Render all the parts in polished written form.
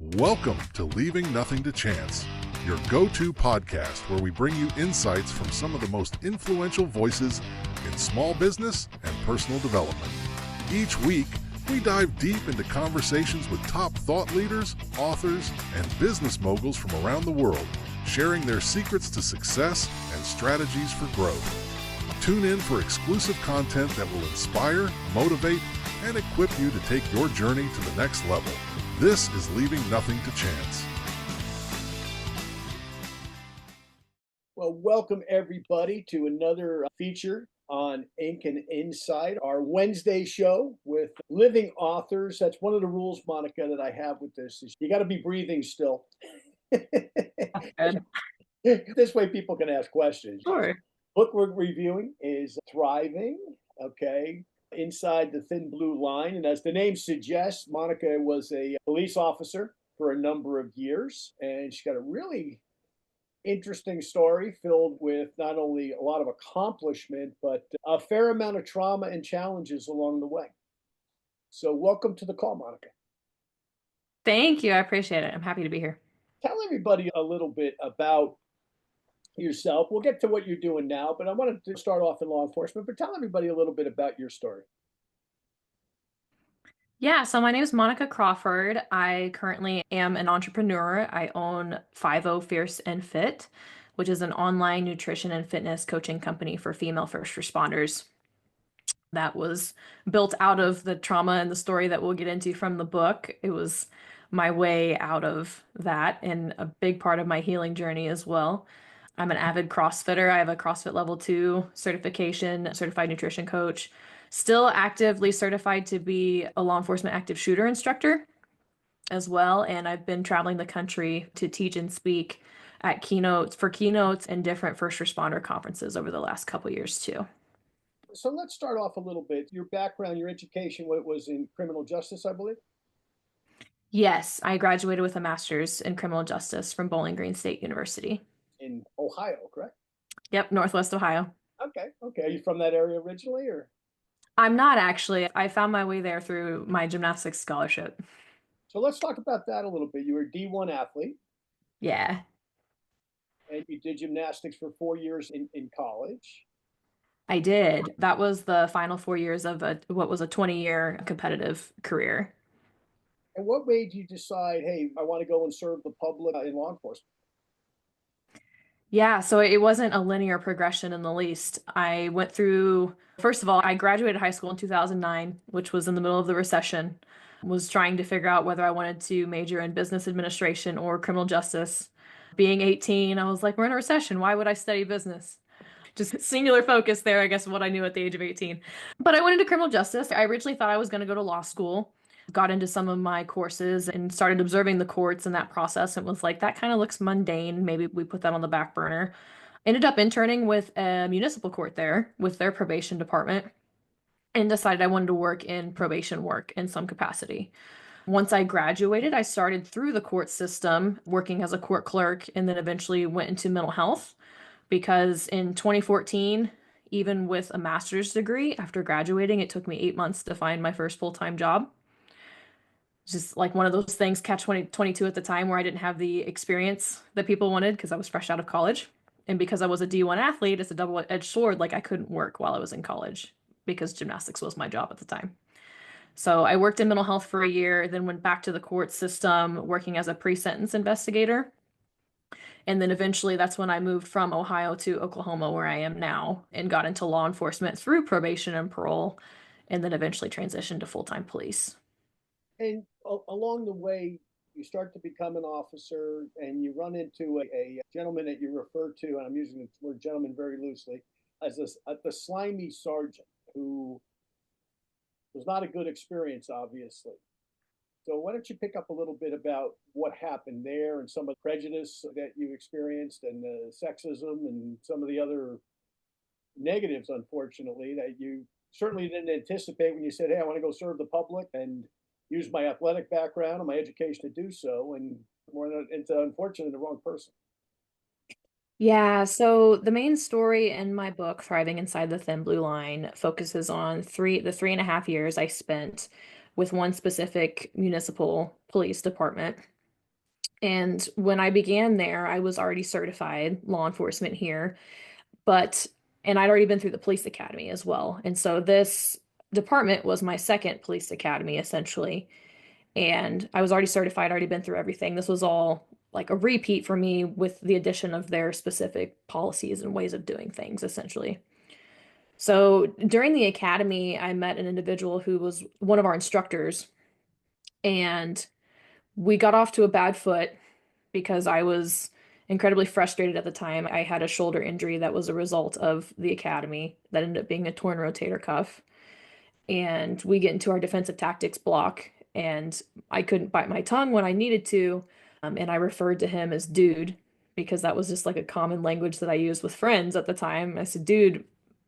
Welcome to Leaving Nothing to Chance, your go-to podcast where we bring you insights from some of the most influential voices in small business and personal development. Each week, we dive deep into conversations with top thought leaders, authors, and business moguls from around the world, sharing their secrets to success and strategies for growth. Tune in for exclusive content that will inspire, motivate, and equip you to take your journey to the next level. This is Leaving Nothing to Chance. Well, welcome everybody to another feature on Ink and Inside, our Wednesday show with living authors. That's one of the rules, Monica, that I have with this is you got to be breathing still. This way people can ask questions. Sure. Book we're reviewing is Thriving, okay, Inside the Thin Blue Line. And as the name suggests, Monica was a police officer for a number of years, and she's got a really interesting story filled with not only a lot of accomplishment, but a fair amount of trauma and challenges along the way. So welcome to the call, Monica. Thank you. I appreciate it. I'm happy to be here. Tell everybody a little bit about yourself. We'll get to what you're doing now, but I wanted to start off in law enforcement, but tell everybody a little bit about your story. Yeah, so my name is Monica Crawford. I currently am an entrepreneur. I own 50 Fierce and Fit, which is an online nutrition and fitness coaching company for female first responders. That was built out of the trauma and the story that we'll get into from the book. It was my way out of that and a big part of my healing journey as well. I'm an avid CrossFitter. I have a CrossFit Level 2 certification, certified nutrition coach, still actively certified to be a law enforcement active shooter instructor as well. And I've been traveling the country to teach and speak at keynotes and different first responder conferences over the last couple years too. So let's start off a little bit. Your background, your education, what was in criminal justice, I believe? Yes, I graduated with a master's in criminal justice from Bowling Green State University. In Ohio, correct? Yep, Northwest Ohio. Okay. Are you from that area originally, or? I'm not actually. I found my way there through my gymnastics scholarship. So let's talk about that a little bit. You were a D1 athlete. Yeah. And you did gymnastics for 4 years in college. I did. That was the final 4 years of what was a 20-year competitive career. And what made you decide, hey, I want to go and serve the public in law enforcement? Yeah, so it wasn't a linear progression in the least. I went through, first of all, I graduated high school in 2009, which was in the middle of the recession. Was trying to figure out whether I wanted to major in business administration or criminal justice. Being 18, I was like, we're in a recession. Why would I study business? Just singular focus there, I guess, what I knew at the age of 18. But I went into criminal justice. I originally thought I was going to go to law school, got into some of my courses and started observing the courts and that process and was like, that kind of looks mundane. Maybe we put that on the back burner. Ended up interning with a municipal court there with their probation department and decided I wanted to work in probation work in some capacity. Once I graduated, I started through the court system working as a court clerk and then eventually went into mental health. Because in 2014, even with a master's degree, after graduating, it took me 8 months to find my first full-time job. Just like one of those things, catch 22 at the time where I didn't have the experience that people wanted because I was fresh out of college. And because I was a D1 athlete, it's a double-edged sword. Like I couldn't work while I was in college because gymnastics was my job at the time. So I worked in mental health for a year, then went back to the court system working as a pre-sentence investigator. And then eventually that's when I moved from Ohio to Oklahoma, where I am now, and got into law enforcement through probation and parole, and then eventually transitioned to full-time police. And along the way, you start to become an officer and you run into a gentleman that you refer to, and I'm using the word gentleman very loosely, as the slimy sergeant who was not a good experience, obviously. So why don't you pick up a little bit about what happened there and some of the prejudice that you experienced and the sexism and some of the other negatives, unfortunately, that you certainly didn't anticipate when you said, hey, I want to go serve the public and use my athletic background and my education to do so. And it's unfortunately the wrong person. Yeah, so the main story in my book, Thriving Inside the Thin Blue Line, focuses on the 3.5 years I spent with one specific municipal police department And when I began there, I was already certified law enforcement here, but and I'd already been through the police academy as well. And so this department was my second police academy essentially. And I was already certified, already been through everything. This was all like a repeat for me with the addition of their specific policies and ways of doing things, essentially. So during the academy, I met an individual who was one of our instructors, and we got off to a bad foot because I was incredibly frustrated at the time. I had a shoulder injury that was a result of the academy that ended up being a torn rotator cuff. And we get into our defensive tactics block, and I couldn't bite my tongue when I needed to. And I referred to him as dude because that was just like a common language that I used with friends at the time. I said, dude,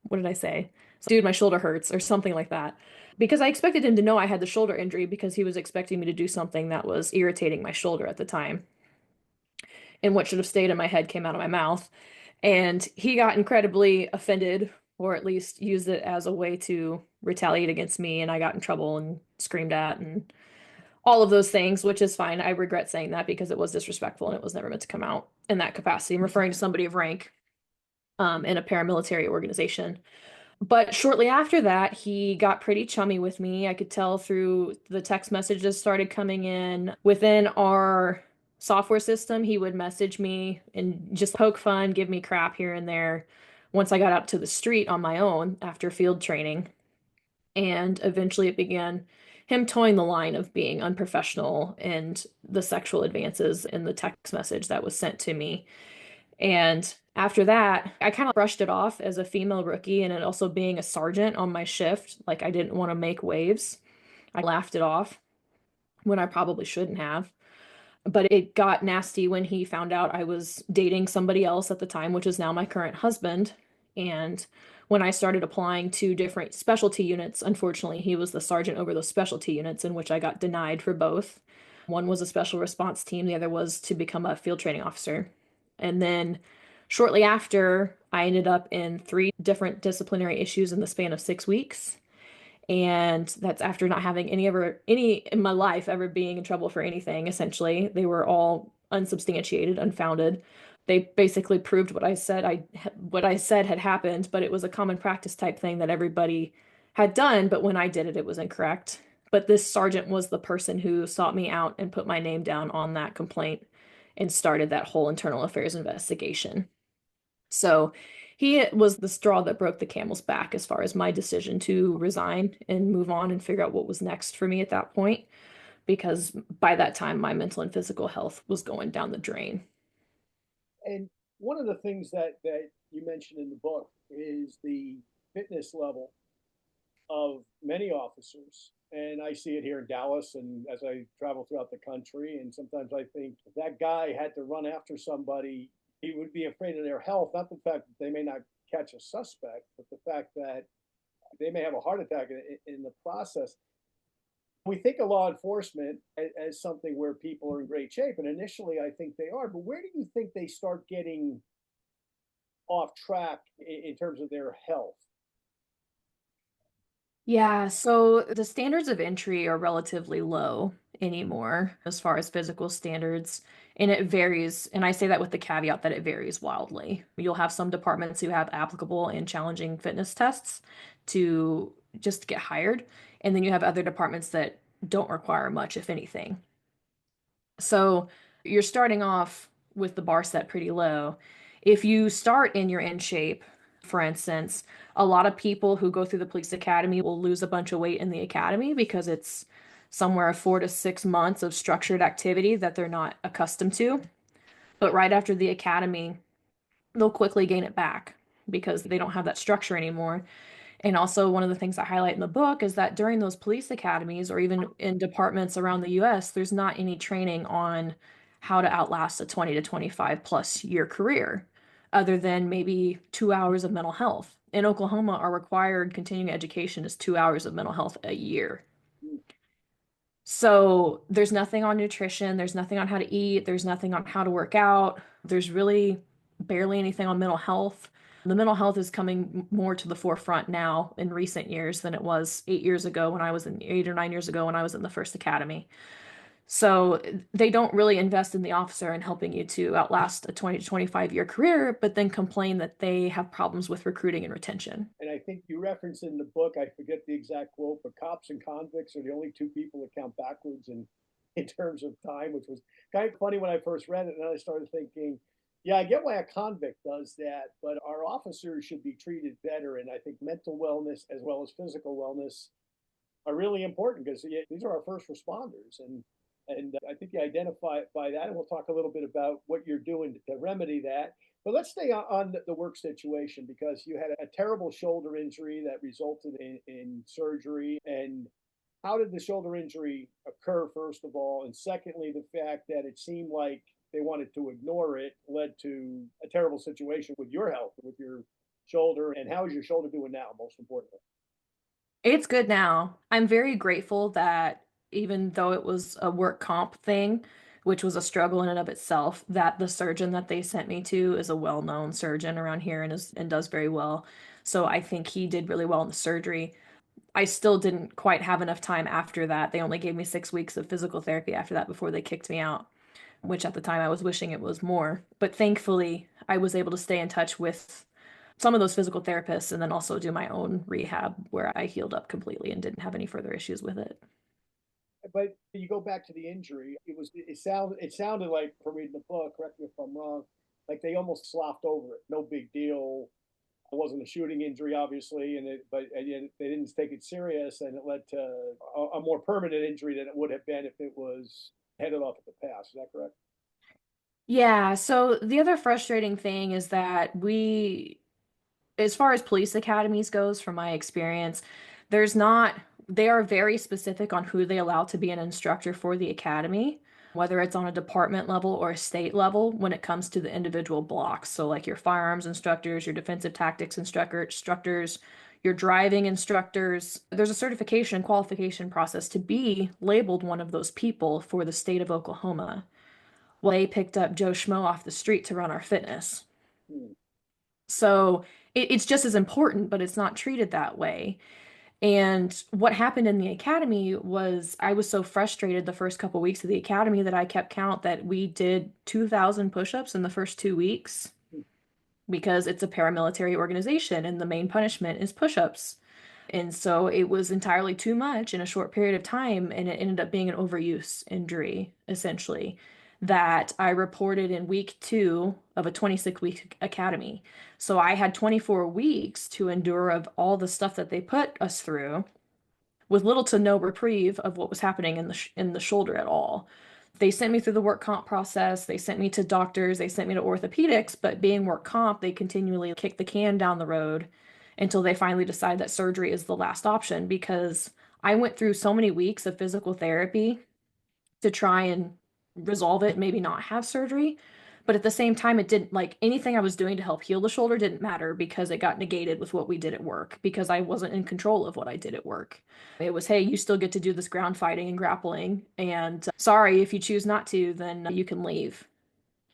what did I say? Dude, my shoulder hurts, or something like that. Because I expected him to know I had the shoulder injury because he was expecting me to do something that was irritating my shoulder at the time. And what should have stayed in my head came out of my mouth. And he got incredibly offended, or at least used it as a way to retaliate against me. And I got in trouble and screamed at and all of those things, which is fine. I regret saying that because it was disrespectful and it was never meant to come out in that capacity. I'm referring to somebody of rank in a paramilitary organization. But shortly after that, he got pretty chummy with me. I could tell through the text messages started coming in within our software system. He would message me and just poke fun, give me crap here and there once I got out to the street on my own after field training. And eventually it began him towing the line of being unprofessional and the sexual advances in the text message that was sent to me. And after that, I kind of brushed it off as a female rookie and it also being a sergeant on my shift. Like I didn't want to make waves. I laughed it off when I probably shouldn't have. But it got nasty when he found out I was dating somebody else at the time, which is now my current husband. And when I started applying to different specialty units, unfortunately, he was the sergeant over those specialty units, in which I got denied for both. One was a special response team, the other was to become a field training officer. And then shortly after, I ended up in three different disciplinary issues in the span of 6 weeks. And that's after not having any in my life ever being in trouble for anything, essentially. They were all unsubstantiated, unfounded. They basically proved what I said had happened, but it was a common practice type thing that everybody had done, but when I did it, it was incorrect. But this sergeant was the person who sought me out and put my name down on that complaint and started that whole internal affairs investigation. So he was the straw that broke the camel's back as far as my decision to resign and move on and figure out what was next for me at that point, because by that time, my mental and physical health was going down the drain. And one of the things that you mentioned in the book is the fitness level of many officers. And I see it here in Dallas and as I travel throughout the country. And sometimes I think if that guy had to run after somebody, he would be afraid of their health, not the fact that they may not catch a suspect, but the fact that they may have a heart attack in the process. We think of law enforcement as something where people are in great shape. And initially, I think they are. But where do you think they start getting off track in terms of their health? Yeah, so the standards of entry are relatively low anymore as far as physical standards, and it varies. And I say that with the caveat that it varies wildly. You'll have some departments who have applicable and challenging fitness tests to just get hired, and then you have other departments that don't require much, if anything. So you're starting off with the bar set pretty low. If you start and you're in shape, for instance, a lot of people who go through the police academy will lose a bunch of weight in the academy because it's somewhere 4 to 6 months of structured activity that they're not accustomed to. But right after the academy, they'll quickly gain it back because they don't have that structure anymore. And also, one of the things I highlight in the book is that during those police academies or even in departments around the US, there's not any training on how to outlast a 20 to 25 plus year career, other than maybe 2 hours of mental health. In Oklahoma, our required continuing education is 2 hours of mental health a year. So there's nothing on nutrition, there's nothing on how to eat, there's nothing on how to work out, there's really barely anything on mental health. The mental health is coming more to the forefront now in recent years than it was 8 or 9 years ago when I was in the first academy. So they don't really invest in the officer and helping you to outlast a 20 to 25-year career, but then complain that they have problems with recruiting and retention. And I think you reference in the book, I forget the exact quote, but cops and convicts are the only two people that count backwards in terms of time, which was kind of funny when I first read it. And then I started thinking, yeah, I get why a convict does that, but our officers should be treated better. And I think mental wellness as well as physical wellness are really important because these are our first responders. And I think you identify by that, and we'll talk a little bit about what you're doing to remedy that. But let's stay on the work situation because you had a terrible shoulder injury that resulted in surgery. And how did the shoulder injury occur, first of all? And secondly, the fact that it seemed like they wanted to ignore it led to a terrible situation with your health, with your shoulder. And how is your shoulder doing now, most importantly? It's good now. I'm very grateful that even though it was a work comp thing, which was a struggle in and of itself, that the surgeon that they sent me to is a well-known surgeon around here and does very well. So I think he did really well in the surgery. I still didn't quite have enough time after that. They only gave me 6 weeks of physical therapy after that before they kicked me out, which at the time I was wishing it was more. But thankfully, I was able to stay in touch with some of those physical therapists and then also do my own rehab where I healed up completely and didn't have any further issues with it. But you go back to the injury. It sounded like from reading the book. Correct me if I'm wrong. Like they almost sloughed over it. No big deal. It wasn't a shooting injury, obviously, but they didn't take it serious, and it led to a more permanent injury than it would have been if it was headed off at the pass. Is that correct? Yeah, so the other frustrating thing is that as far as police academies goes, from my experience, there's not, they are very specific on who they allow to be an instructor for the academy, whether it's on a department level or a state level when it comes to the individual blocks. So, like your firearms instructors, your defensive tactics instructors, your driving instructors, there's a certification and qualification process to be labeled one of those people for the state of Oklahoma. Well, they picked up Joe Schmo off the street to run our fitness. Hmm. So it's just as important, but it's not treated that way. And what happened in the academy was I was so frustrated the first couple weeks of the academy that I kept count that we did 2,000 push-ups in the first 2 weeks because it's a paramilitary organization and the main punishment is push-ups. And so it was entirely too much in a short period of time, and it ended up being an overuse injury, essentially, that I reported in week 2 of a 26-week academy. So I had 24 weeks to endure of all the stuff that they put us through with little to no reprieve of what was happening in the shoulder at all. They sent me through the work comp process, they sent me to doctors, they sent me to orthopedics, but being work comp, they continually kick the can down the road until they finally decide that surgery is the last option because I went through so many weeks of physical therapy to try and resolve it, maybe not have surgery. But at the same time, it didn't like anything I was doing to help heal the shoulder didn't matter because it got negated with what we did at work because I wasn't in control of what I did at work. It was, hey, you still get to do this ground fighting and grappling. And sorry, if you choose not to, then you can leave.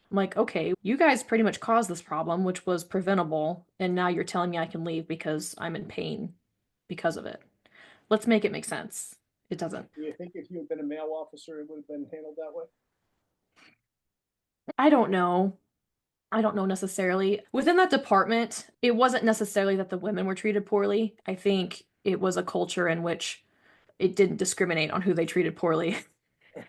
I'm like, okay, you guys pretty much caused this problem, which was preventable. And now you're telling me I can leave because I'm in pain because of it. Let's make it make sense. It doesn't. Do you think if you had been a male officer, it would have been handled that way? I don't know. I don't know necessarily. Within that department, it wasn't necessarily that the women were treated poorly. I think it was a culture in which it didn't discriminate on who they treated poorly,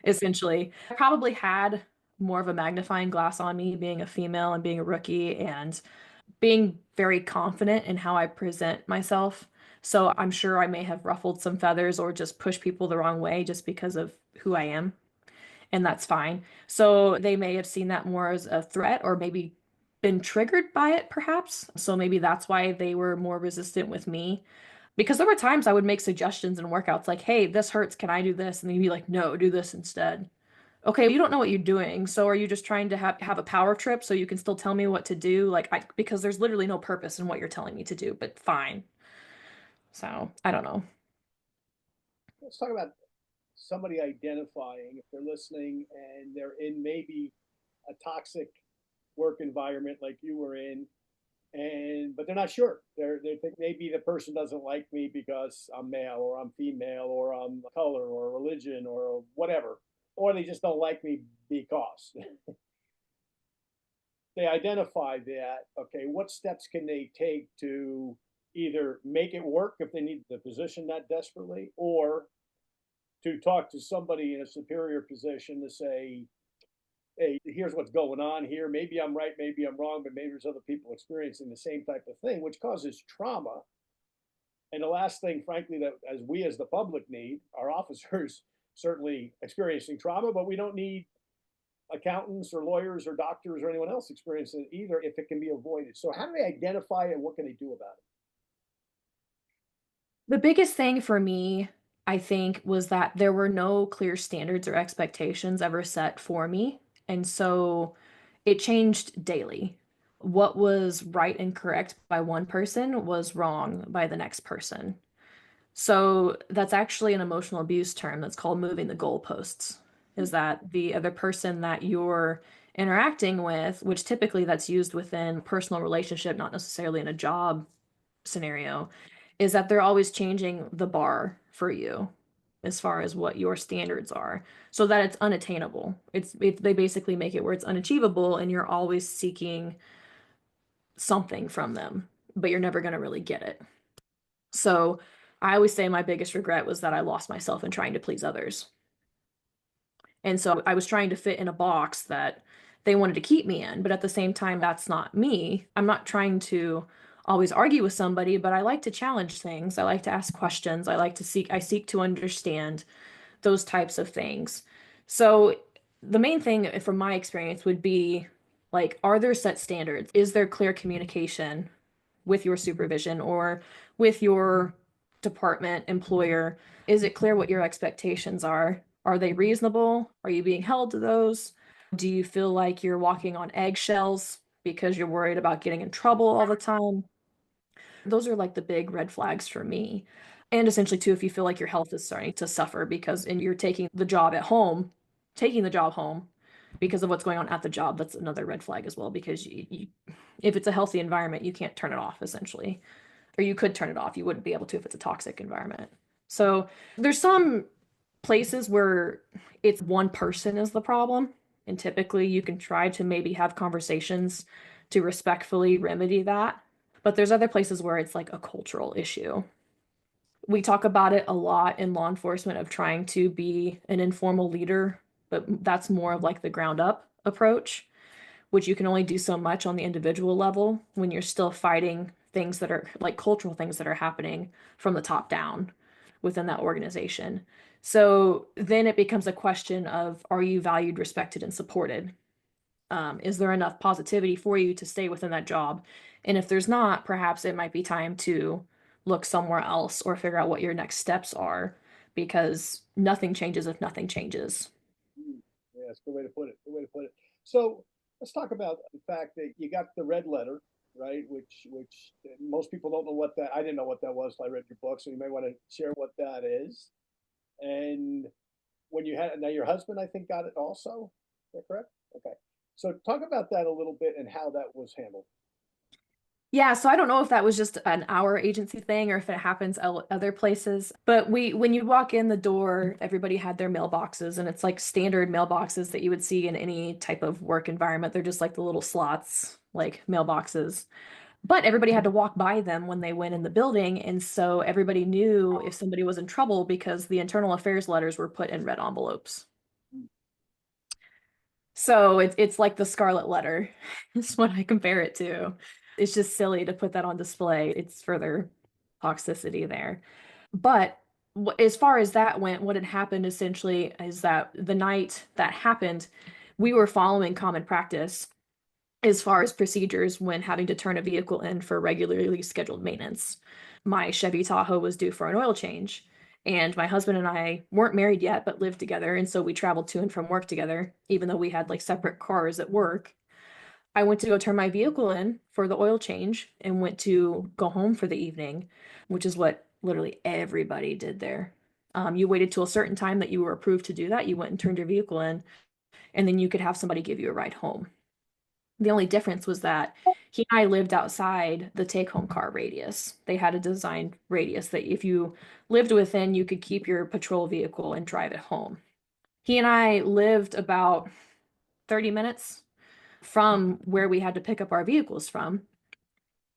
essentially. I probably had more of a magnifying glass on me being a female and being a rookie and being very confident in how I present myself. So I'm sure I may have ruffled some feathers or just pushed people the wrong way just because of who I am, and that's fine. So they may have seen that more as a threat or maybe been triggered by it, perhaps. So maybe that's why they were more resistant with me. Because there were times I would make suggestions and workouts like, hey, this hurts. Can I do this? And they'd be like, no, do this instead. Okay, you don't know what you're doing. So are you just trying to have a power trip so you can still tell me what to do? Because there's literally no purpose in what you're telling me to do, but fine. So I don't know. Let's talk about somebody identifying if they're listening and they're in maybe a toxic work environment like you were in, and but they're not sure. They think maybe the person doesn't like me because I'm male or I'm female or I'm color or religion or whatever. or they just don't like me because they identify that, okay, what steps can they take to either make it work if they need the position that desperately, or to talk to somebody in a superior position to say, hey, here's what's going on here. Maybe I'm right, maybe I'm wrong, but maybe there's other people experiencing the same type of thing, which causes trauma. And the last thing, frankly, that as we as the public need, our officers certainly experiencing trauma, but we don't need accountants or lawyers or doctors or anyone else experiencing it either if it can be avoided. So how do they identify it and what can they do about it? The biggest thing for me, I think, was that there were no clear standards or expectations ever set for me. And so it changed daily. What was right and correct by one person was wrong by the next person. So that's actually an emotional abuse term that's called moving the goalposts. Is that the other person that you're interacting with, which typically that's used within personal relationship, not necessarily in a job scenario, is that they're always changing the bar for you as far as what your standards are so that it's unattainable. They basically make it where it's unachievable and you're always seeking something from them, but you're never going to really get it. So I always say my biggest regret was that I lost myself in trying to please others. And so I was trying to fit in a box that they wanted to keep me in, but at the same time, that's not me. I'm not trying to always argue with somebody, but I like to challenge things. I like to ask questions. I seek to understand those types of things. So the main thing from my experience would be like, are there set standards? Is there clear communication with your supervision or with your department employer? Is it clear what your expectations are? Are they reasonable? Are you being held to those? Do you feel like you're walking on eggshells because you're worried about getting in trouble all the time? Those are like the big red flags for me. And essentially, too, if you feel like your health is starting to suffer because and you're taking the job home because of what's going on at the job, that's another red flag as well. Because if it's a healthy environment, you can't turn it off essentially, or you could turn it off. You wouldn't be able to if it's a toxic environment. So there's some places where it's one person is the problem, and typically you can try to maybe have conversations to respectfully remedy that. But there's other places where it's like a cultural issue. We talk about it a lot in law enforcement of trying to be an informal leader, but that's more of like the ground up approach, which you can only do so much on the individual level when you're still fighting things that are like cultural things that are happening from the top down within that organization. So then it becomes a question of, are you valued, respected, and supported? Is there enough positivity for you to stay within that job? And if there's not, perhaps it might be time to look somewhere else or figure out what your next steps are because nothing changes if nothing changes. Yeah, that's a good way to put it. Good way to put it. So let's talk about the fact that you got the red letter, right? Which most people don't know what that. I didn't know what that was till I read your book, so you may want to share what that is. And when you had now your husband, I think, got it also. Is that correct? Okay. So talk about that a little bit and how that was handled. Yeah, so I don't know if that was just an our agency thing or if it happens other places. But when you walk in the door, everybody had their mailboxes, and it's like standard mailboxes that you would see in any type of work environment. They're just like the little slots, like mailboxes. But everybody had to walk by them when they went in the building, and so everybody knew if somebody was in trouble because the internal affairs letters were put in red envelopes. So it's like the scarlet letter. Is what I compare it to. It's just silly to put that on display. It's further toxicity there. But as far as that went, what had happened essentially is that the night that happened, we were following common practice as far as procedures when having to turn a vehicle in for regularly scheduled maintenance. My Chevy Tahoe was due for an oil change, and my husband and I weren't married yet, but lived together. And so we traveled to and from work together, even though we had like separate cars at work. I went to go turn my vehicle in for the oil change and went to go home for the evening, which is what literally everybody did there. You waited till a certain time that you were approved to do that. You went and turned your vehicle in, and then you could have somebody give you a ride home. The only difference was that he and I lived outside the take-home car radius. They had a designed radius that if you lived within, you could keep your patrol vehicle and drive it home. He and I lived about 30 minutes from where we had to pick up our vehicles from.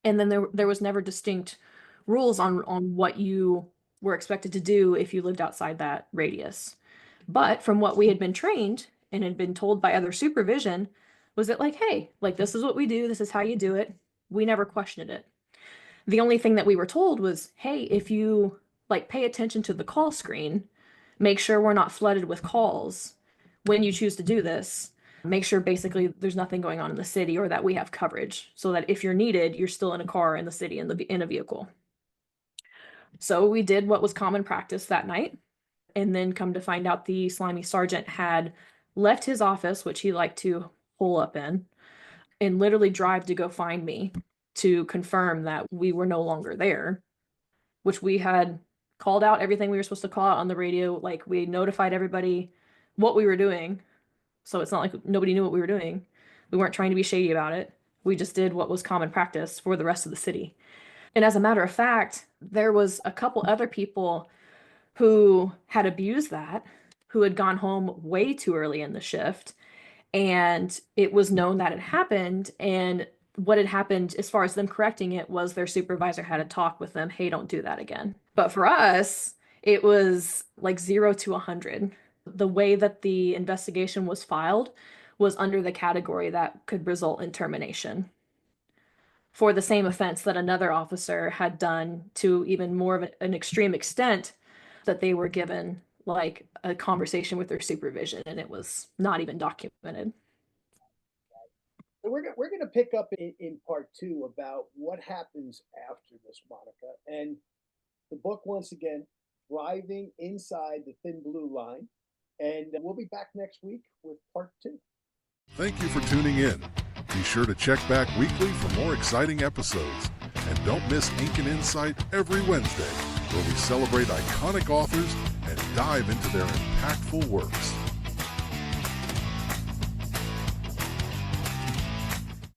And then there was never distinct rules on what you were expected to do if you lived outside that radius. But from what we had been trained and had been told by other supervision, was that like, hey, like this is what we do, this is how you do it. We never questioned it. The only thing that we were told was, hey, if you like pay attention to the call screen, make sure we're not flooded with calls when you choose to do this. Make sure basically there's nothing going on in the city or that we have coverage so that if you're needed, you're still in a car in the city in a vehicle. So we did what was common practice that night. And then come to find out the slimy sergeant had left his office, which he liked to hole up in, and literally drive to go find me to confirm that we were no longer there, which we had called out everything we were supposed to call out on the radio. Like we notified everybody what we were doing. So it's not like nobody knew what we were doing. We weren't trying to be shady about it. We just did what was common practice for the rest of the city. And as a matter of fact, there was a couple other people who had abused that, who had gone home way too early in the shift. And it was known that it happened. And what had happened, as far as them correcting it, was their supervisor had a talk with them. Hey, don't do that again. But for us, it was like 0 to 100. The way that the investigation was filed was under the category that could result in termination for the same offense that another officer had done to even more of an extreme extent, that they were given like a conversation with their supervision and it was not even documented. We're going to pick up in part 2 about what happens after this, Monica. And the book, once again, Thriving Inside the Thin Blue Line. And we'll be back next week with part 2. Thank you for tuning in. Be sure to check back weekly for more exciting episodes. And don't miss Ink and Insight every Wednesday, where we celebrate iconic authors and dive into their impactful works.